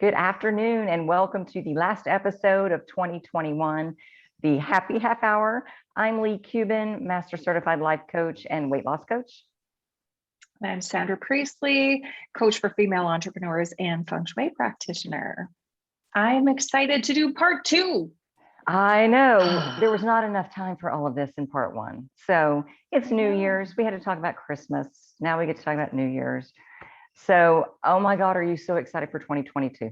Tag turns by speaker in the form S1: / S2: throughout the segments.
S1: Good afternoon and welcome to the last episode of 2021, the Happy Half Hour. I'm Leigh Kubin, Master Certified Life Coach and Weight Loss Coach.
S2: I'm Sandra Priestley, coach for female entrepreneurs and feng shui practitioner. I'm excited to do part two.
S1: I know there was not enough time for all of this in part one. So it's New Year's. We had to talk about Christmas. Now we get to talk about New Year's. So, oh my God, are you so excited for 2022?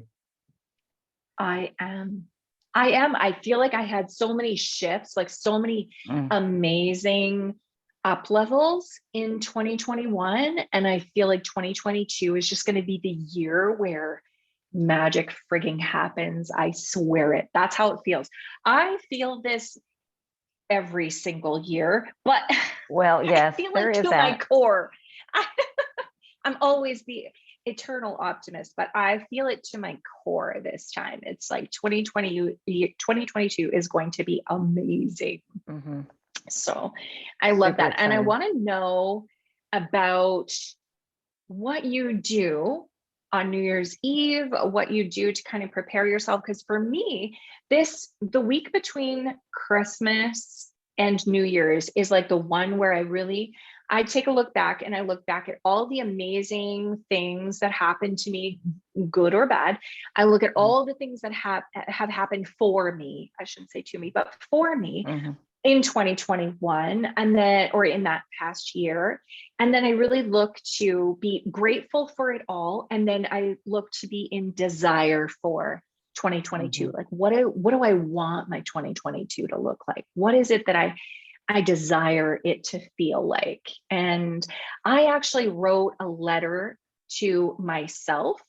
S2: I am. I feel like I had so many shifts, like so many amazing up levels in 2021. And I feel like 2022 is just going to be the year where magic frigging happens. I swear it. That's how it feels. I feel this every single year, but
S1: well, yes,
S2: I feel like to my core. I'm always the eternal optimist, but I feel it to my core this time. It's like 2022 is going to be amazing. Mm-hmm. So I love that. And I want to know about what you do on New Year's Eve, what you do to kind of prepare yourself. Because for me, the week between Christmas and New Year's is like the one where I take a look back and I look back at all the amazing things that happened to me, good or bad. I look at all the things that have happened for me. I shouldn't say to me, but for me in 2021 or in that past year. And then I really look to be grateful for it all. And then I look to be in desire for 2022. Like what do I want my 2022 to look like? What is it that I desire it to feel like? And I actually wrote a letter to myself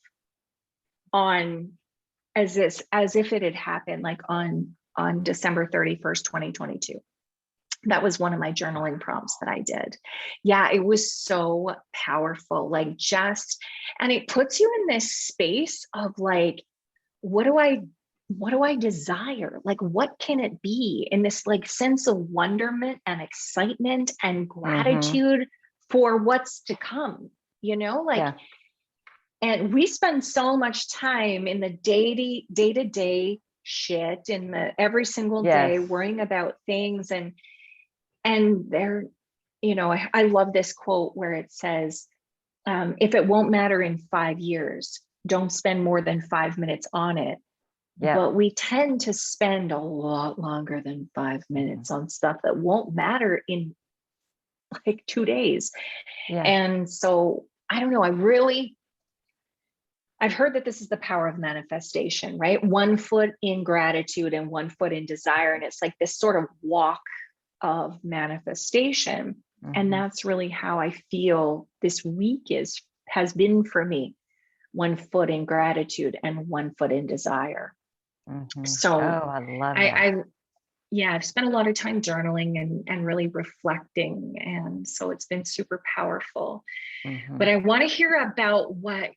S2: as if it had happened like on December 31st, 2022. That was one of my journaling prompts that I did. Yeah, it was so powerful. And it puts you in this space of like, what do I desire? Like, what can it be? In this like sense of wonderment and excitement and gratitude for what's to come, and we spend so much time in the day-to-day shit in the every single day worrying about things. And there, I love this quote where it says, if it won't matter in 5 years, don't spend more than 5 minutes on it. Yeah. But we tend to spend a lot longer than 5 minutes on stuff that won't matter in like 2 days. Yeah. And so I don't know, I've heard that this is the power of manifestation, right? 1 foot in gratitude and 1 foot in desire. And it's like this sort of walk of manifestation. And that's really how I feel this week has been for me. 1 foot in gratitude and 1 foot in desire. So
S1: I love that.
S2: I've spent a lot of time journaling and really reflecting. And so it's been super powerful. But I want to hear about what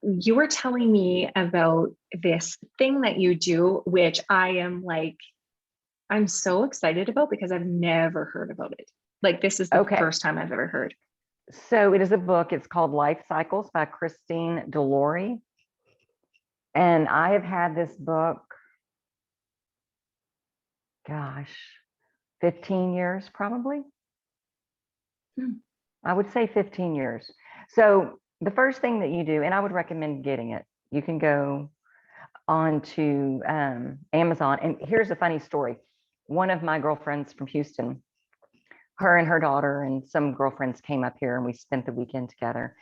S2: you were telling me about this thing that you do, which I'm so excited about because I've never heard about it. Like this is the first time I've ever heard.
S1: So it is a book. It's called Life Cycles by Delore. And I have had this book, 15 years probably. I would say 15 years. So the first thing that you do, and I would recommend getting it, you can go on to Amazon. And here's a funny story. One of my girlfriends from Houston, her and her daughter and some girlfriends came up here and we spent the weekend together.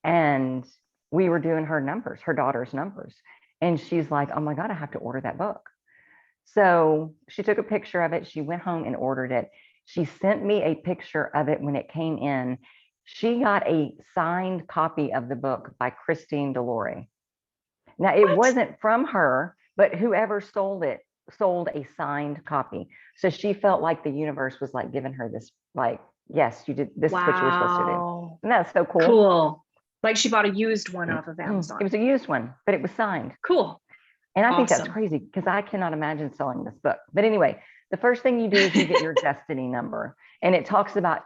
S1: And we were doing her daughter's numbers. And she's like, oh my God, I have to order that book. So she took a picture of it. She went home and ordered it. She sent me a picture of it when it came in. She got a signed copy of the book by Delore. Now, it wasn't from her, but whoever sold it sold a signed copy. So she felt like the universe was like giving her this, like, yes, you did. This is what you were supposed to do. And that's so cool.
S2: Cool. Like she bought a used one off of Amazon.
S1: It was a used one, but it was signed.
S2: Cool.
S1: And I think that's crazy because I cannot imagine selling this book. But anyway, the first thing you do is you get your destiny number. And it talks about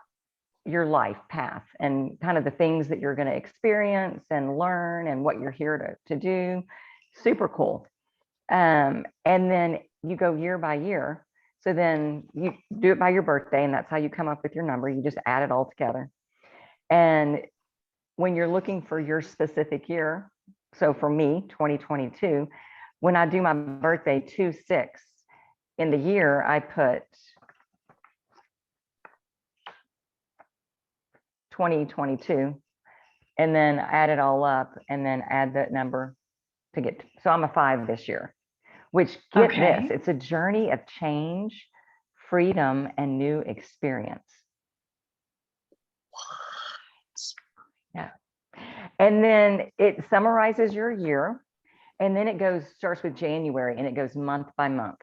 S1: your life path and kind of the things that you're going to experience and learn and what you're here to do. Super cool. And then you go year by year. So then you do it by your birthday, and that's how you come up with your number. You just add it all together. And when you're looking for your specific year, so for me, 2022, when I do my birthday 2/6 in the year, I put 2022 and then add it all up and then add that number to get. So I'm a 5 this year, which get this, it's a journey of change, freedom, and new experience. Yeah. And then it summarizes your year, and then it starts with January, and it goes month by month.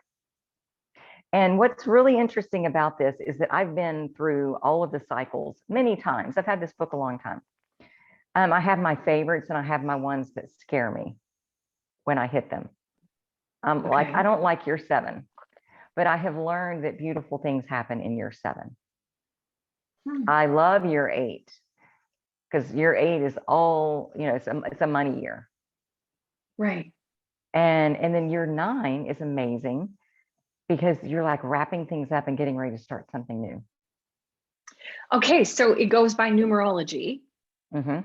S1: And what's really interesting about this is that I've been through all of the cycles many times. I've had this book a long time. I have my favorites, and I have my ones that scare me when I hit them. Like, I don't like year 7, but I have learned that beautiful things happen in year 7. I love year 8 because year 8 is all, it's a money year.
S2: Right.
S1: And then year 9 is amazing because you're like wrapping things up and getting ready to start something new.
S2: Okay, so it goes by numerology.
S1: Mm-hmm.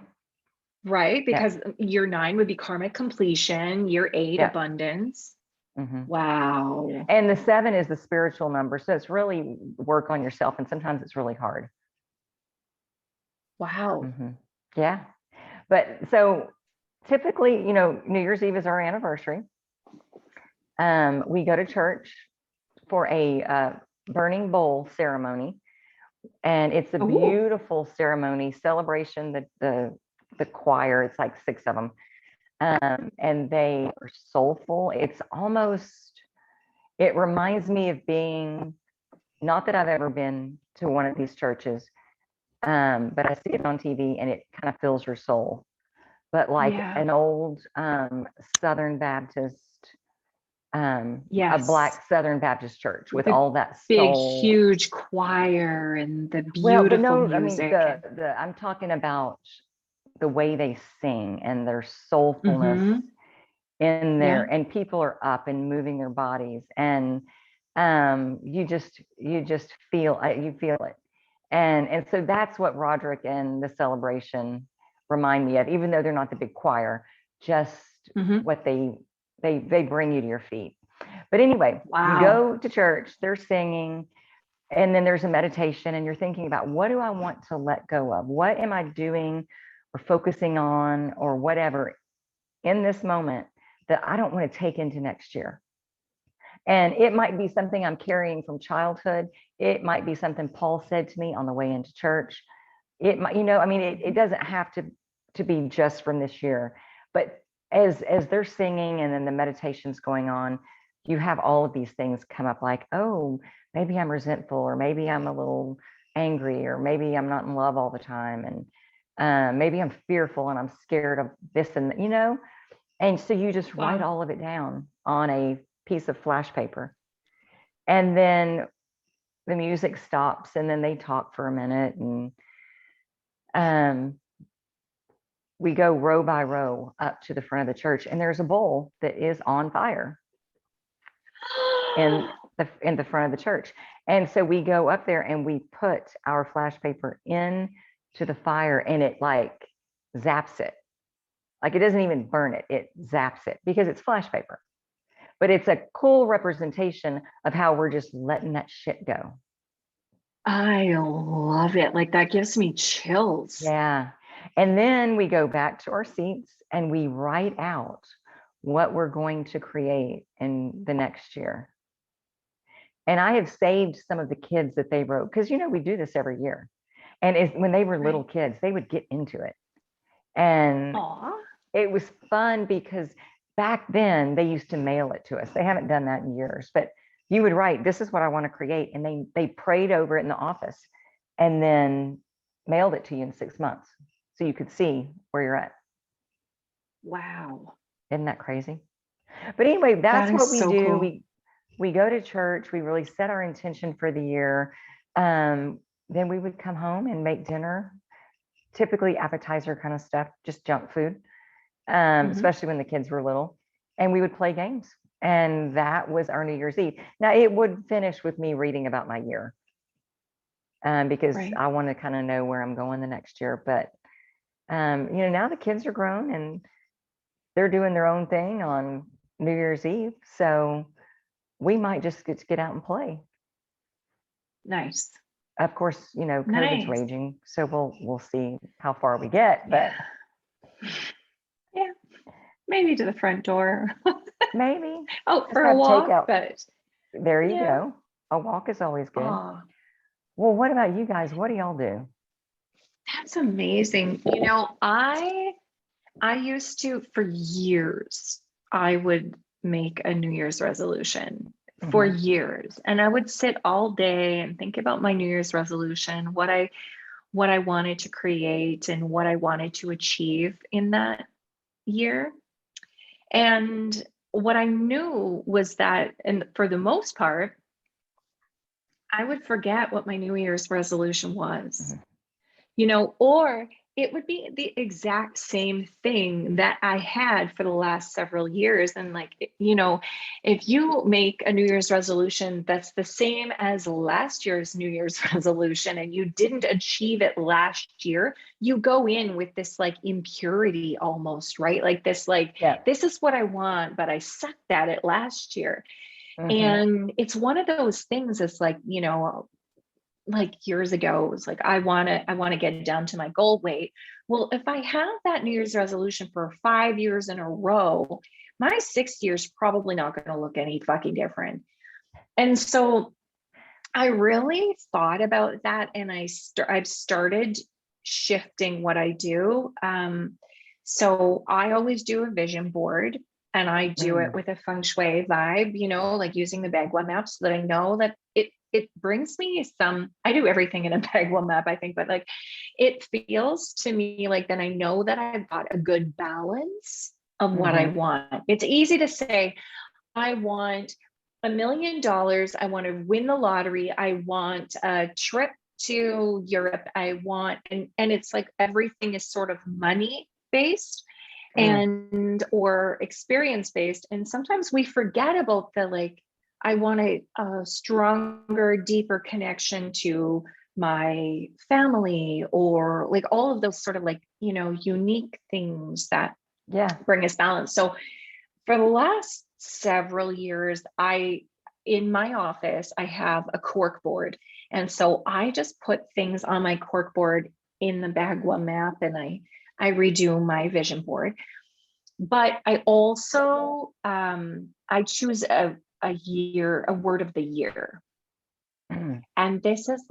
S2: Right, because year 9 would be karmic completion, year 8 abundance.
S1: Mm-hmm.
S2: Wow.
S1: And the 7 is the spiritual number, so it's really work on yourself, and sometimes it's really hard.
S2: Wow.
S1: Mm-hmm. Yeah, but so typically, New Year's Eve is our anniversary. We go to church for a burning bowl ceremony, and it's a beautiful ceremony celebration. The choir, it's like 6 of them, and they are soulful. It reminds me of being, not that I've ever been to one of these churches, but I see it on TV and it kind of fills your soul. But like an old Southern Baptist, a Black Southern Baptist church with all that
S2: big,
S1: soul.
S2: huge choir and the beautiful music.
S1: I'm talking about the way they sing and their soulfulness in there, and people are up and moving their bodies, and you just feel it, and so that's what Roderick and the celebration remind me of, even though they're not the big choir, just what they bring you to your feet. But anyway, you go to church, they're singing, and then there's a meditation, and you're thinking about, what do I want to let go of? What am I doing or focusing on or whatever in this moment that I don't want to take into next year? And it might be something I'm carrying from childhood. It might be something Paul said to me on the way into church. It might, it doesn't have to be just from this year. But as they're singing and then the meditation's going on, you have all of these things come up, like, oh, maybe I'm resentful, or maybe I'm a little angry, or maybe I'm not in love all the time, and maybe I'm fearful and I'm scared of this, and and so you just write all of it down on a piece of flash paper, and then the music stops, and then they talk for a minute, and we go row by row up to the front of the church, and there's a bowl that is on fire in the front of the church. And so we go up there and we put our flash paper in to the fire, and it like zaps it. Like, it doesn't even burn it, it zaps it, because it's flash paper. But it's a cool representation of how we're just letting that shit go.
S2: I love it. Like, that gives me chills.
S1: Yeah. And then we go back to our seats and we write out what we're going to create in the next year. And I have saved some of the kids that they wrote, because we do this every year. And when they were little kids, they would get into it. And it was fun because back then they used to mail it to us. They haven't done that in years, but you would write, this is what I want to create. And they prayed over it in the office and then mailed it to you in 6 months, so you could see where you're at.
S2: Wow.
S1: Isn't that crazy? But anyway, that's what we do.
S2: Cool.
S1: We go to church. We really set our intention for the year. then we would come home and make dinner, typically appetizer kind of stuff, just junk food, especially when the kids were little. And we would play games. And that was our New Year's Eve. Now, it would finish with me reading about my year, because
S2: Right.
S1: I want to kind of know where I'm going the next year. But, now the kids are grown and they're doing their own thing on New Year's Eve. So we might just get out and play.
S2: Nice.
S1: Of course, COVID's
S2: Nice.
S1: raging, so we'll see how far we get, but
S2: yeah, maybe to the front door.
S1: maybe.
S2: Oh,
S1: Just
S2: for a
S1: have
S2: walk,
S1: takeout.
S2: but
S1: There you
S2: yeah.
S1: go. A walk is always good.
S2: Oh,
S1: Well, what about you guys? What do y'all do?
S2: that's amazing. I used to, for years, I would make a New Year's resolution for years. And I would sit all day and think about my New Year's resolution, what I wanted to create and what I wanted to achieve in that year. And what I knew was that, and for the most part, I would forget what my New Year's resolution was, or it would be the exact same thing that I had for the last several years. And if you make a New Year's resolution that's the same as last year's New Year's resolution and you didn't achieve it last year, you go in with this impurity almost, right? This is what I want, but I sucked at it last year. And it's one of those things. It's years ago, it was I want to get down to my goal weight. Well, if I have that New Year's resolution for 5 years in a row, my 6th year is probably not going to look any fucking different. And so I really thought about that, and I've started shifting what I do. So I always do a vision board, and I do it with a feng shui vibe, using the Bagua map, so that I know that it brings me I do everything in a Bagua map, I think, but it feels to me then I know that I've got a good balance of what I want. It's easy to say, I want $1 million. I want to win the lottery. I want a trip to Europe. I want, and it's everything is sort of money based and or experience based. And sometimes we forget about the I want a stronger, deeper connection to my family, or all of those sort of unique things that bring us balance. So for the last several years, in my office, I have a cork board. And so I just put things on my cork board in the Bagua map, and I redo my vision board. But I also, I choose a word of the year. And this is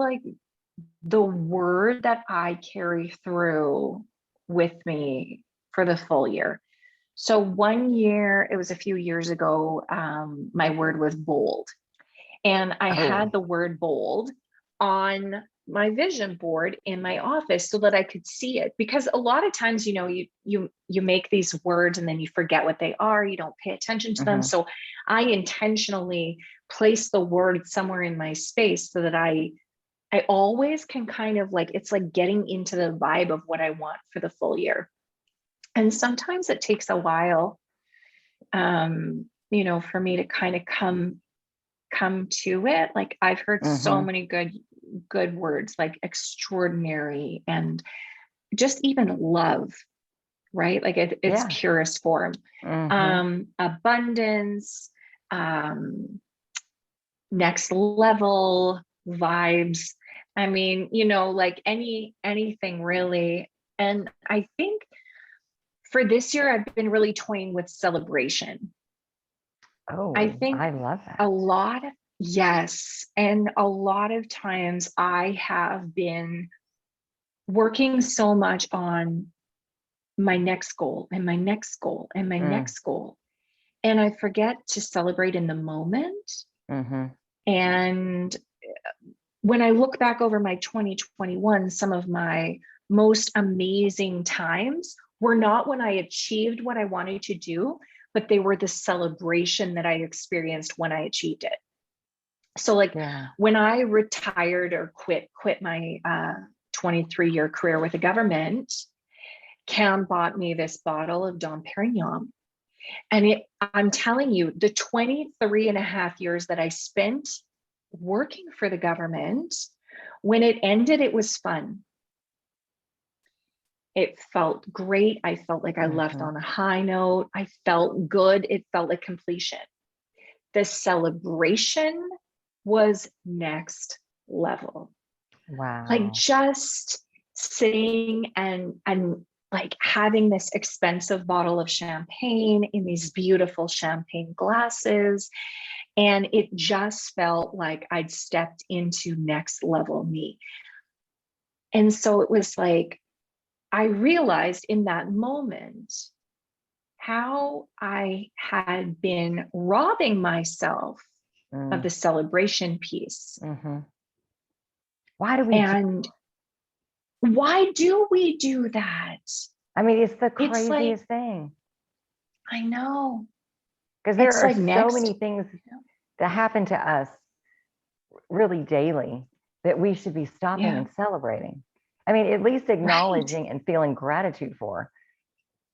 S2: the word that I carry through with me for the full year. So one year, it was a few years ago, my word was bold. And I had the word bold on my vision board in my office so that I could see it. Because a lot of times, you make these words and then you forget what they are. You don't pay attention to them. So I intentionally place the word somewhere in my space so that I always can kind of it's getting into the vibe of what I want for the full year. And sometimes it takes a while, for me to kind of come to it. I've heard so many good words, extraordinary, and just even love, right? Its purest form. Abundance, next level, vibes. I mean, anything really. And I think for this year, I've been really toying with celebration. I think
S1: I love that.
S2: a lot of, yes. And a lot of times I have been working so much on my next goal and my next goal and my next goal. And I forget to celebrate in the moment. And when I look back over my 2021, some of my most amazing times were not when I achieved what I wanted to do, but they were the celebration that I experienced when I achieved it. So like
S1: Yeah.
S2: when I retired or quit my 23-year career with the government, Cam bought me this bottle of Dom Perignon. And I'm telling you, the 23 and a half years that I spent working for the government, when it ended, it was fun. It felt great. I felt like I left on a high note. I felt good. It felt like completion. The celebration was next level.
S1: Wow.
S2: Like just sitting and like having this expensive bottle of champagne in these beautiful champagne glasses. And it just felt like I'd stepped into next level me. And so it was like, I realized in that moment how I had been robbing myself of the celebration piece.
S1: Why do we
S2: And why do we do that?
S1: I mean, it's the
S2: It's like,
S1: craziest thing.
S2: I know.
S1: Because there
S2: It's
S1: are
S2: like
S1: so
S2: next,
S1: many things that happen to us really daily that we should be stopping and celebrating. I mean, at least acknowledging and feeling gratitude for.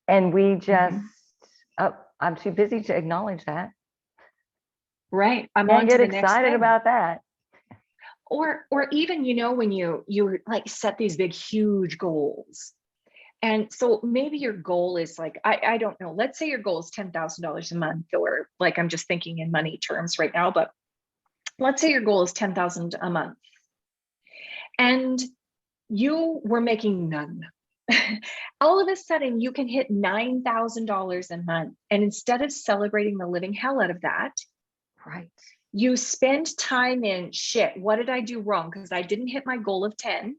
S1: And we just, oh, I'm too busy to acknowledge that.
S2: Right. I'm
S1: Can't
S2: on
S1: get
S2: to the next
S1: excited
S2: thing.
S1: about that.
S2: Or even, you know, when you like set these big, huge goals. And so maybe your goal is like, I don't know, let's say your goal is $10,000 a month, or like, I'm just thinking in money terms right now, but let's say your goal is 10,000 a month and you were making none. All of a sudden you can hit $9,000 a month. And instead of celebrating the living hell out of that,
S1: right,
S2: you spend time in shit. What did I do wrong? Because I didn't hit my goal of 10.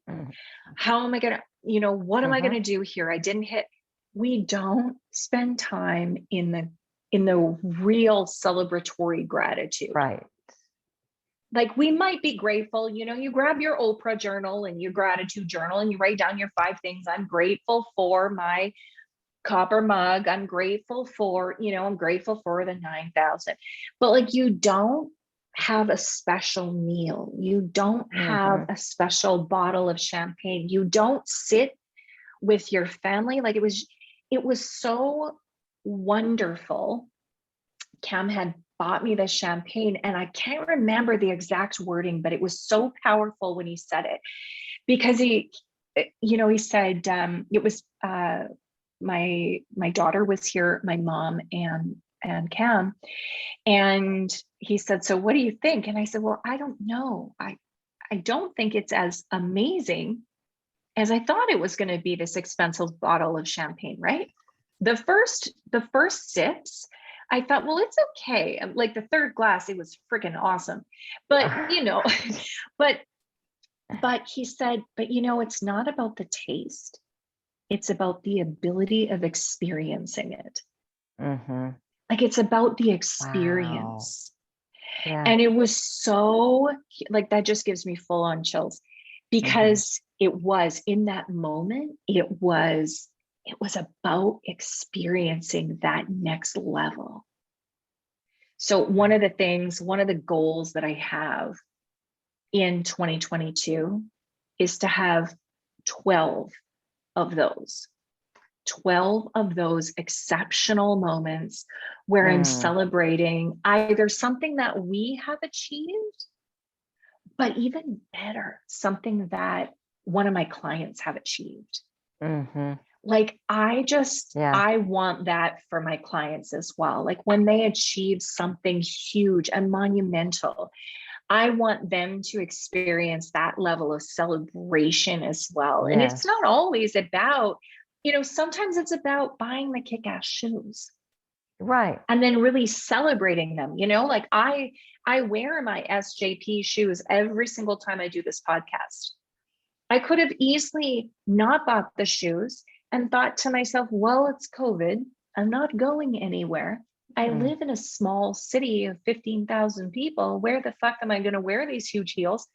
S2: How am I going to, you know, what am I going to do here? I didn't hit. We don't spend time in the real celebratory gratitude.
S1: Right.
S2: Like we might be grateful, you know, you grab your Oprah journal and your gratitude journal and you write down your 5 things. I'm grateful for my copper mug. I'm grateful for, you know, I'm grateful for the 9,000. But like you don't have a special meal. You don't have a special bottle of champagne. You don't sit with your family. Like it was so wonderful. Cam had bought me the champagne and I can't remember the exact wording, but it was so powerful when he said it, because he, you know, he said, it was, my daughter was here, my mom and Cam, and he said, so what do you think? And I said, well, I don't know. I don't think it's as amazing as I thought it was going to be, this expensive bottle of champagne, right? The first sips, I thought, well, it's okay. Like the third glass, it was freaking awesome. But, you know, but he said, but you know, it's not about the taste. It's about the ability of experiencing it. Like it's about the experience.
S1: Wow. Yeah.
S2: And it was so like, that just gives me full on chills, because it was in that moment, it was about experiencing that next level. So one of the goals that I have in 2022 is to have 12 of those exceptional moments where I'm celebrating either something that we have achieved, but even better, something that one of my clients have achieved. Like I want that for my clients as well. Like when they achieve something huge and monumental, I want them to experience that level of celebration as well. And it's not always about, you know, sometimes it's about buying the kick-ass shoes.
S1: Right.
S2: And then really celebrating them, you know, like I wear my SJP shoes every single time I do this podcast. I could have easily not bought the shoes and thought to myself, well, it's COVID. I'm not going anywhere. I live in a small city of 15,000 people. Where the fuck am I going to wear these huge heels?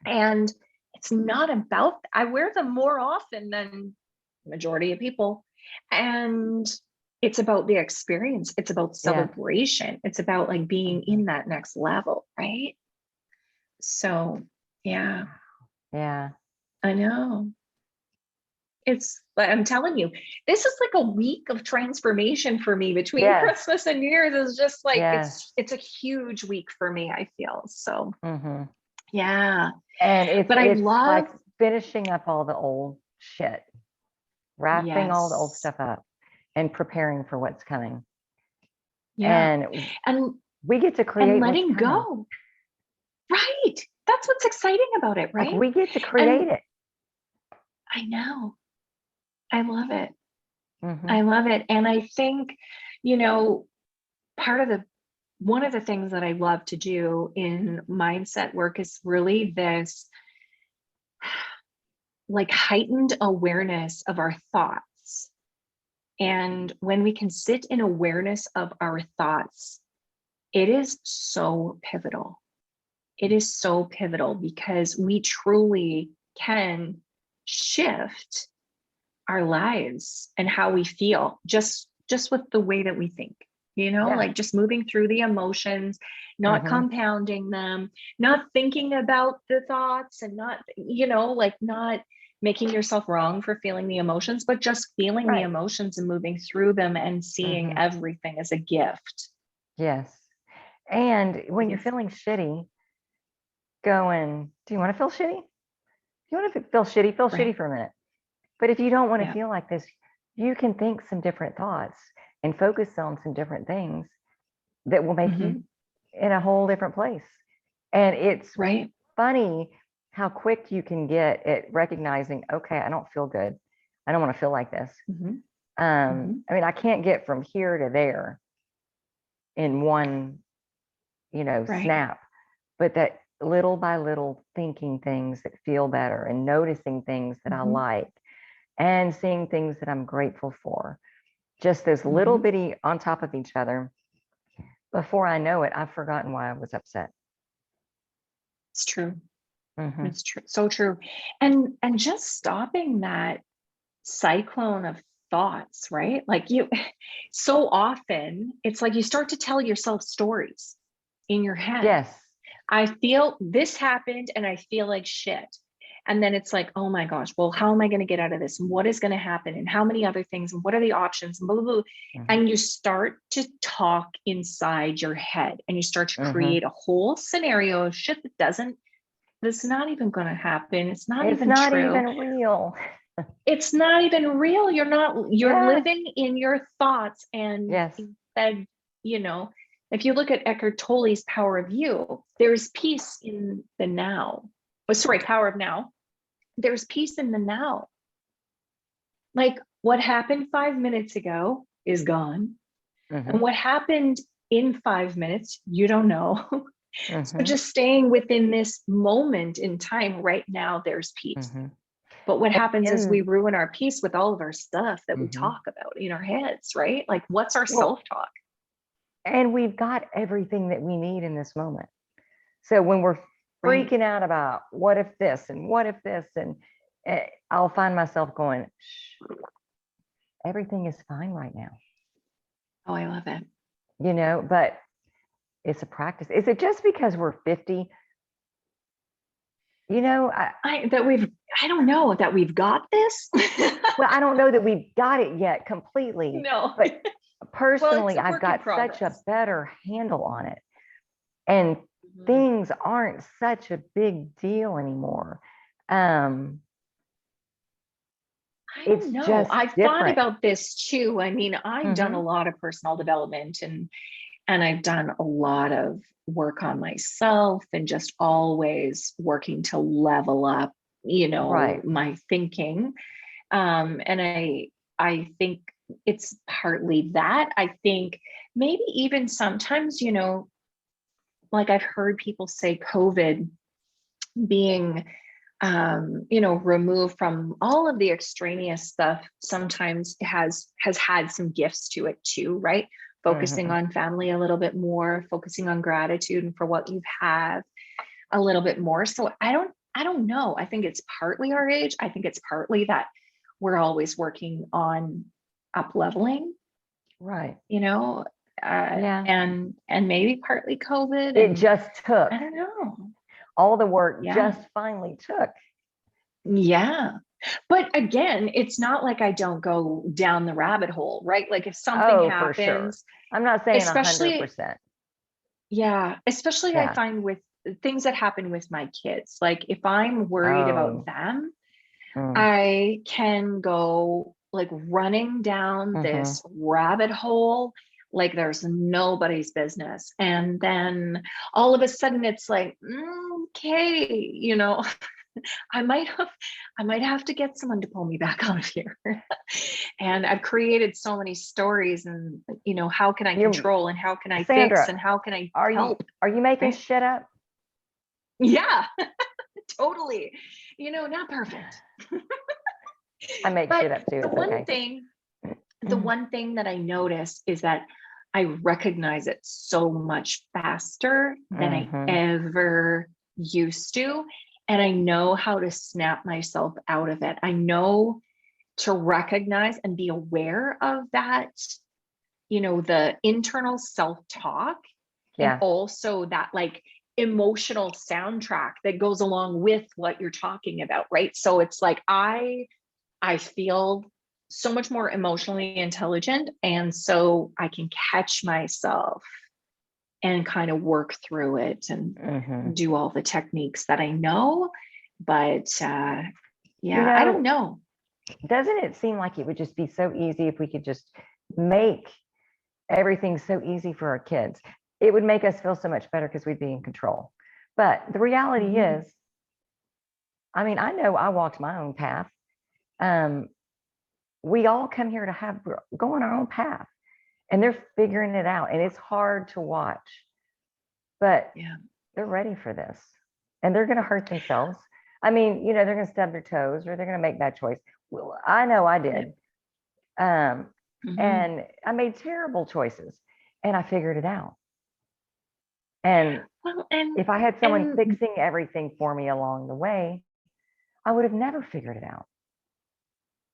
S2: And it's not about, I wear them more often than the majority of people. And it's about the experience. It's about celebration. It's about like being in that next level, right? So yeah,
S1: Yeah.
S2: I know. But I'm telling you, this is like a week of transformation for me between
S1: Yes.
S2: Christmas and New Year's. Is just like
S1: Yes.
S2: it's a huge week for me, I feel. So
S1: Mm-hmm.
S2: yeah.
S1: And
S2: But I
S1: it's
S2: love,
S1: like finishing up all the old shit, wrapping all the old
S2: yes.
S1: stuff up and preparing for what's coming.
S2: Yeah.
S1: And
S2: And
S1: we get to create what's
S2: letting
S1: coming.
S2: go. Right. That's what's exciting about it,
S1: Like
S2: right?
S1: we get to create
S2: And
S1: it.
S2: I know. I love it.
S1: Mm-hmm.
S2: I love it. And I think, you know, one of the things that I love to do in mindset work is really this like heightened awareness of our thoughts. And when we can sit in awareness of our thoughts, it is so pivotal. It is so pivotal because we truly can shift our lives and how we feel just with the way that we think,
S1: Yeah.
S2: like just moving through the emotions, not
S1: Mm-hmm.
S2: compounding them, not thinking about the thoughts, and not, like not making yourself wrong for feeling the emotions, but just feeling the
S1: Right.
S2: emotions and moving through them and seeing
S1: Mm-hmm.
S2: everything as a gift.
S1: Yes. And when you're feeling shitty, going, do you want to feel shitty? If you want to feel shitty, feel shitty for a minute. But if you don't want to feel like this, you can think some different thoughts and focus on some different things that will make you in a whole different place. And it's funny how quick you can get at recognizing, okay, I don't feel good. I don't want to feel like this. I mean, I can't get from here to there in one, snap, but that little by little thinking things that feel better and noticing things that I like and seeing things that I'm grateful for, just those little bitty on top of each other. Before I know it, I've forgotten why I was upset.
S2: It's true. It's true. So true. And just stopping that cyclone of thoughts, right? Like so often it's like you start to tell yourself stories in your head.
S1: Yes.
S2: I feel this happened and I feel like shit. And then it's like, oh my gosh, well, how am I going to get out of this? And what is going to happen? And how many other things? And what are the options? And blah, blah, blah. And you start to talk inside your head and you start to create a whole scenario of shit that's not even going to happen. It's not even
S1: real.
S2: It's not even real. You're living in your thoughts. And instead, if you look at Eckhart Tolle's Power of You, there's peace in the now. Power of Now. There's peace in the now. Like what happened 5 minutes ago is gone. And what happened in 5 minutes, you don't know. So just staying within this moment in time right now, there's peace. But what happens is we ruin our peace with all of our stuff that we talk about in our heads, right? Like what's our self-talk?
S1: And we've got everything that we need in this moment. So when we're freaking out about what if this and what if this, and I'll find myself going, shh, everything is fine right now.
S2: Oh, I love it.
S1: But it's a practice. Is it just because we're 50?
S2: I don't know that we've got this.
S1: Well, I don't know that we've got it yet completely.
S2: No.
S1: But personally, I've got such a better handle on it. And things aren't such a big deal anymore.
S2: I don't know. I've thought about this too. I mean, I've done a lot of personal development and I've done a lot of work on myself and just always working to level up, my thinking. And I think it's partly that. I think maybe even sometimes, like I've heard people say COVID being removed from all of the extraneous stuff sometimes has had some gifts to it too, right? Focusing on family a little bit more, focusing on gratitude and for what you have a little bit more. So I don't know. I think it's partly our age. I think it's partly that we're always working on up leveling.
S1: Right.
S2: And maybe partly COVID.
S1: It just took.
S2: I don't know.
S1: all the work
S2: Yeah.
S1: just finally took.
S2: Yeah. But again, it's not like I don't go down the rabbit hole, right? Like if something
S1: For sure.
S2: happens,
S1: I'm not saying
S2: especially
S1: 100%.
S2: yeah, especially I
S1: Yeah.
S2: find with things that happen with my kids, like if I'm worried about them, I can go like running down this rabbit hole like there's nobody's business. And then all of a sudden it's like, okay, you know, I might have to get someone to pull me back out of here. And I've created so many stories and you know, how can I control and how can I
S1: Sandra,
S2: fix and how can I help?
S1: Are you making shit up?
S2: Yeah, totally. You know, not perfect.
S1: I make shit up too.
S2: The one thing that I notice is that I recognize it so much faster than I ever used to. And I know how to snap myself out of it. I know to recognize and be aware of that, you know, the internal self-talk and also that like emotional soundtrack that goes along with what you're talking about, right? So it's like I feel so much more emotionally intelligent, and so I can catch myself and kind of work through it and do all the techniques that I know. But yeah, you know, I don't know.
S1: Doesn't it seem like it would just be so easy if we could just make everything so easy for our kids? It would make us feel so much better because we'd be in control. But the reality is, I mean, I know I walked my own path. We all come here to go on our own path, and they're figuring it out, and it's hard to watch, but they're ready for this, and they're going to hurt themselves. I mean, you know, they're going to stub their toes or they're going to make bad choice. Well, I know I did. And I made terrible choices and I figured it out. And if I had someone fixing everything for me along the way, I would have never figured it out.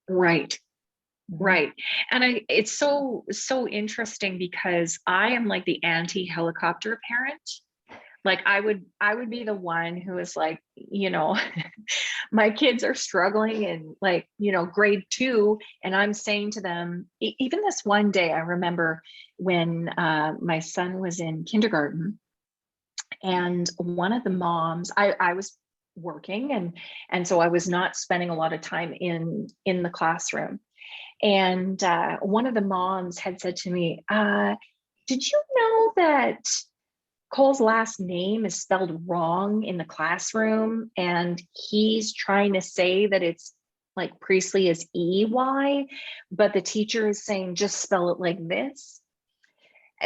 S2: Right. Right. And it's so interesting because I am like the anti-helicopter parent. Like I would be the one who is like, you know, my kids are struggling in like, you know, grade 2. And I'm saying to them, even this one day, I remember when my son was in kindergarten and one of the moms, I was working and so I was not spending a lot of time in the classroom. And one of the moms had said to me, did you know that Cole's last name is spelled wrong in the classroom? And he's trying to say that it's like Priestley is EY, but the teacher is saying just spell it like this,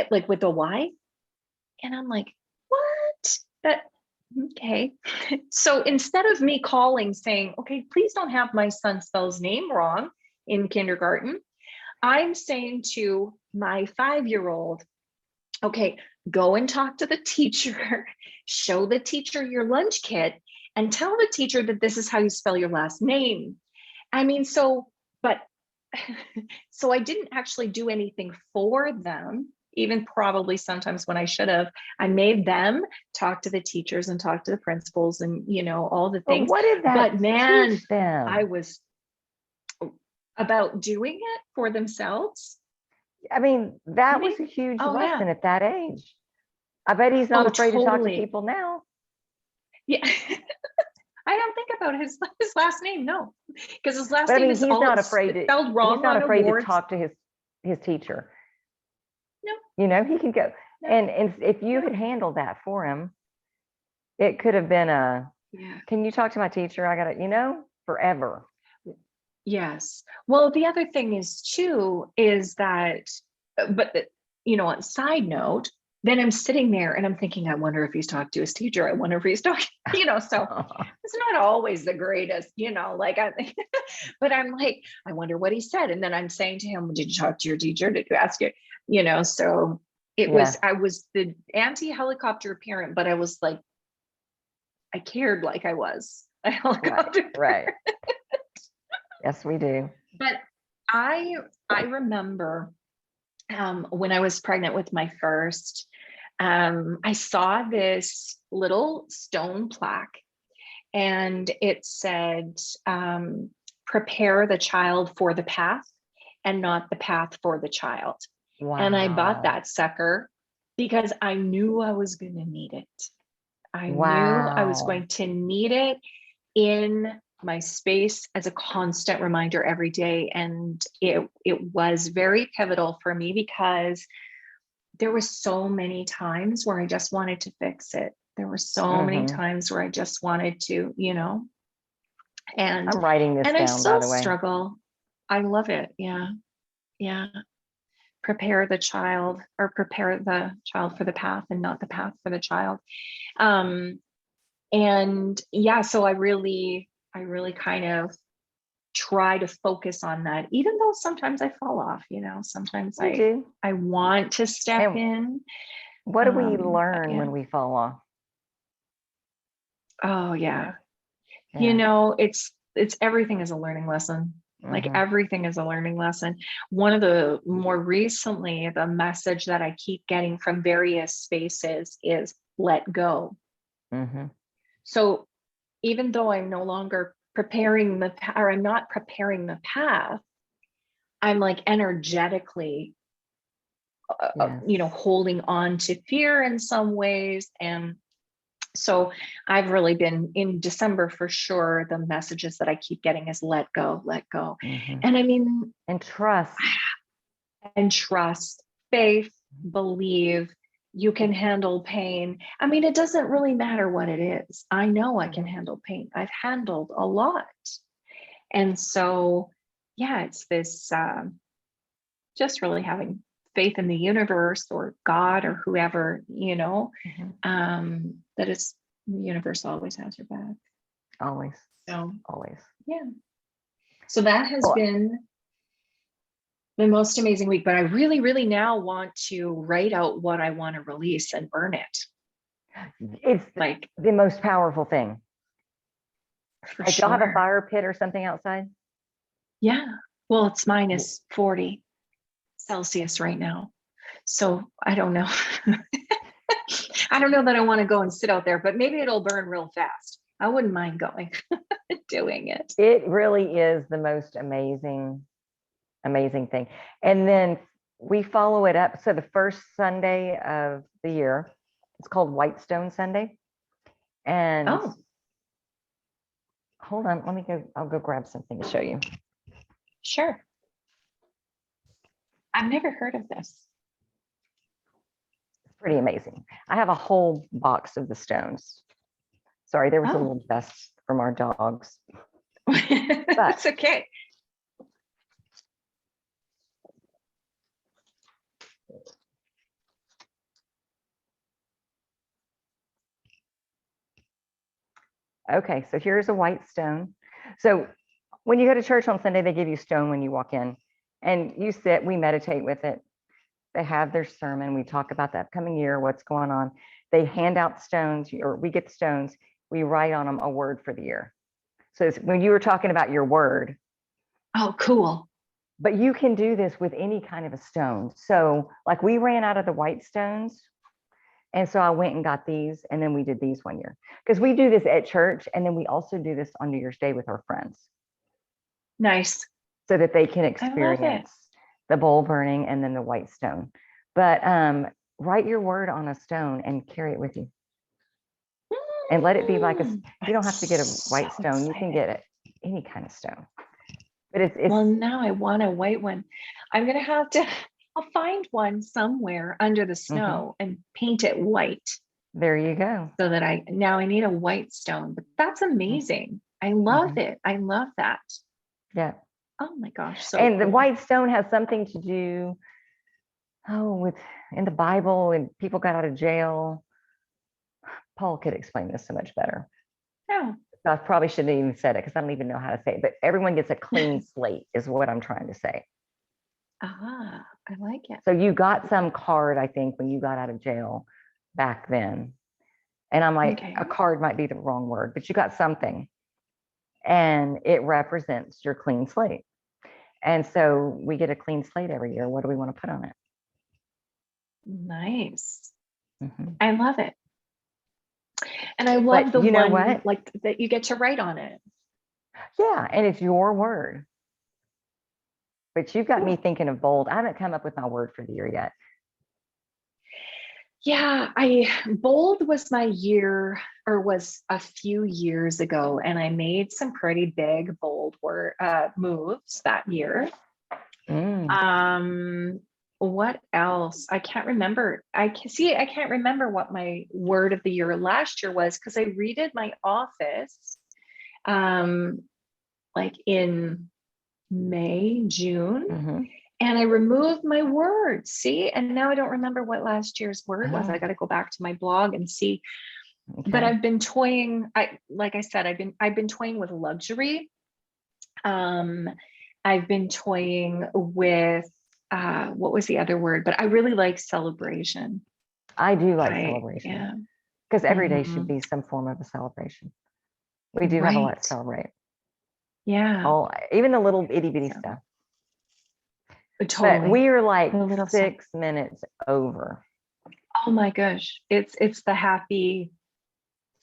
S2: like with a Y. And I'm like, what? That okay. So instead of me calling saying, okay, please don't have my son spell his name wrong in kindergarten, I'm saying to my 5-year-old, okay, go and talk to the teacher, show the teacher your lunch kit, and tell the teacher that this is how you spell your last name. I mean, so I didn't actually do anything for them, even probably sometimes when I should have. I made them talk to the teachers and talk to the principals and, you know, all the things.
S1: But what did that teach them?
S2: I was about doing it for themselves.
S1: I mean, that was a huge lesson at that age. I bet he's not afraid to talk to people now.
S2: Yeah. I don't think about his last name, no, because his last name is
S1: he's not afraid to
S2: spelled wrong.
S1: He's not afraid to talk to his teacher.
S2: No,
S1: you know, he can go. No. And if you had handled that for him, it could have been can you talk to my teacher? I got to, you know, forever.
S2: Yes. Well, the other thing is too, is that, but you know, on side note, then I'm sitting there and I'm thinking, I wonder if he's talked to his teacher. I wonder if he's talking, you know, so it's not always the greatest, you know, like but I'm like, I wonder what he said. And then I'm saying to him, did you talk to your teacher? Did you ask it? You know, so I was the anti-helicopter parent, but I was like, I cared like I was a helicopter.
S1: Right. Yes, we do.
S2: But I remember when I was pregnant with my first, I saw this little stone plaque, and it said, prepare the child for the path and not the path for the child.
S1: Wow.
S2: And I bought that sucker because I knew I was going to need it. I knew I was going to need it in my space as a constant reminder every day. And it was very pivotal for me because there were so many times where I just wanted to fix it. There were so many times where I just wanted to, and
S1: I'm writing this
S2: and
S1: down,
S2: I still
S1: by the way.
S2: struggle. I love it. Yeah. Prepare the child, or prepare the child for the path and not the path for the child. And yeah, so I really kind of try to focus on that, even though sometimes I fall off, sometimes I want to step in.
S1: What do we learn when we fall off?
S2: Oh yeah. It's everything is a learning lesson. Like everything is a learning lesson. One of the more recently, the message that I keep getting from various spaces is let go. So even though I'm no longer preparing I'm not preparing the path, I'm like energetically, holding on to fear in some ways. And so I've really been in December for sure. The messages that I keep getting is let go, let go. And I mean,
S1: and trust,
S2: faith, believe you can handle pain. I mean, it doesn't really matter what it is. I know I can handle pain. I've handled a lot. And so, yeah, it's this, just really having faith in the universe or God or whoever, that is, the universe always has your back.
S1: Always.
S2: So,
S1: always.
S2: Yeah. So that has been the most amazing week, but I really, really now want to write out what I want to release and burn it.
S1: It's like the most powerful thing.
S2: For
S1: sure. Y'all have a fire pit or something outside?
S2: Yeah. Well, it's minus 40 Celsius right now. So I don't know. I don't know that I want to go and sit out there, but maybe it'll burn real fast. I wouldn't mind going, doing it.
S1: It really is the most amazing thing. And then we follow it up. So the first Sunday of the year, it's called Whitestone Sunday. And hold on, I'll go grab something to show you.
S2: Sure. I've never heard of this.
S1: It's pretty amazing. I have a whole box of the stones. Sorry, there was a little dust from our dogs.
S2: That's okay.
S1: Okay, so here's a white stone. So when you go to church on Sunday, they give you stone when you walk in, and you sit, we meditate with it. They have their sermon. We talk about the upcoming year, what's going on. They hand out stones, or we get stones. We write on them a word for the year. So when you were talking about your word.
S2: Oh, cool.
S1: But you can do this with any kind of a stone. So like we ran out of the white stones. And so I went and got these, and then we did these one year. Because we do this at church, and then we also do this on New Year's Day with our friends.
S2: Nice.
S1: So that they can experience the bowl burning and then the white stone. But write your word on a stone and carry it with you. And let it be like you don't have to get a white stone. You can get any kind of stone. But it's
S2: well, now I want a white one. I'm going to have to, I'll find one somewhere under the snow and paint it white.
S1: There you go.
S2: So that I need a white stone, but that's amazing. I love it. I love that.
S1: Yeah.
S2: Oh my gosh. So
S1: and the white stone has something to do, with in the Bible, and people got out of jail. Paul could explain this so much better.
S2: Yeah.
S1: I probably shouldn't have even said it because I don't even know how to say it, but everyone gets a clean slate is what I'm trying to say.
S2: I like it.
S1: So you got some card, I think, when you got out of jail back then. And I'm like, a card might be the wrong word, but you got something. And it represents your clean slate. And so we get a clean slate every year. What do we want to put on it?
S2: Nice.
S1: Mhm.
S2: I love it. And I love
S1: But
S2: the
S1: you know
S2: one
S1: what?
S2: like that you get to write on it.
S1: Yeah, and it's your word. But you've got me thinking of bold. I haven't come up with my word for the year yet.
S2: Yeah, bold was my year, or was a few years ago, and I made some pretty big bold moves that year. What else? I can't remember. I can't remember what my word of the year last year was, because I redid my office like in May, June.
S1: Mhm.
S2: And I removed my words. See, and now I don't remember what last year's word was. I got to go back to my blog and see. But
S1: Okay.
S2: I've been toying. Like I said, I've been toying with luxury. I've been toying with what was the other word? But I really like celebration.
S1: I do like celebration.
S2: Yeah.
S1: Because every day should be some form of a celebration. We do have a lot to
S2: Right.
S1: celebrate.
S2: Yeah.
S1: All, even the little itty bitty
S2: So,
S1: stuff. But
S2: totally.
S1: we are like
S2: The little stuff.
S1: 6 minutes over.
S2: Oh my gosh. It's the happy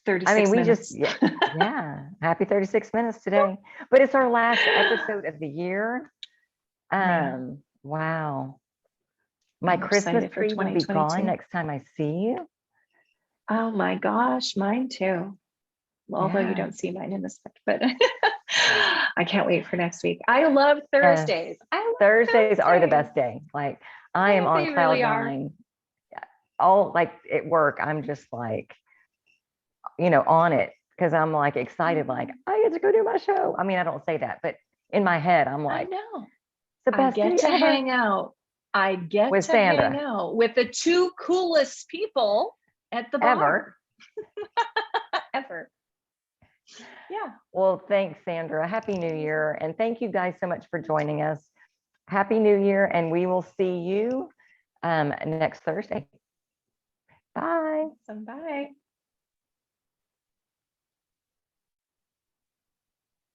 S2: 36
S1: I mean, we
S2: minutes.
S1: just, yeah, happy 36 minutes today. But it's our last episode of the year.
S2: Man,
S1: Wow. My
S2: I'm
S1: Christmas
S2: excited for
S1: tree will be gone
S2: 2022.
S1: next time I see you.
S2: Oh my gosh, mine too. Although you
S1: Yeah.
S2: don't see mine in this picture, but I can't wait for next week. I love Thursdays.
S1: Yes.
S2: I love
S1: Thursdays are the
S2: Thursdays.
S1: best day. Like I am on
S2: They
S1: cloud
S2: really are.
S1: 9. All like at work, I'm just like, on it because I'm like excited, like I get to go do my show. I mean, I don't say that, but in my head, I'm
S2: I
S1: like,
S2: know.
S1: it's the
S2: I
S1: best
S2: get
S1: day
S2: to
S1: ever
S2: hang out. I get
S1: with
S2: to hang
S1: Sandra
S2: out with the two coolest people at the
S1: ever.
S2: bar ever. Yeah.
S1: Well, thanks, Sandra. Happy New Year. And thank you guys so much for joining us. Happy New Year. And we will see you next Thursday. Bye.
S2: Bye.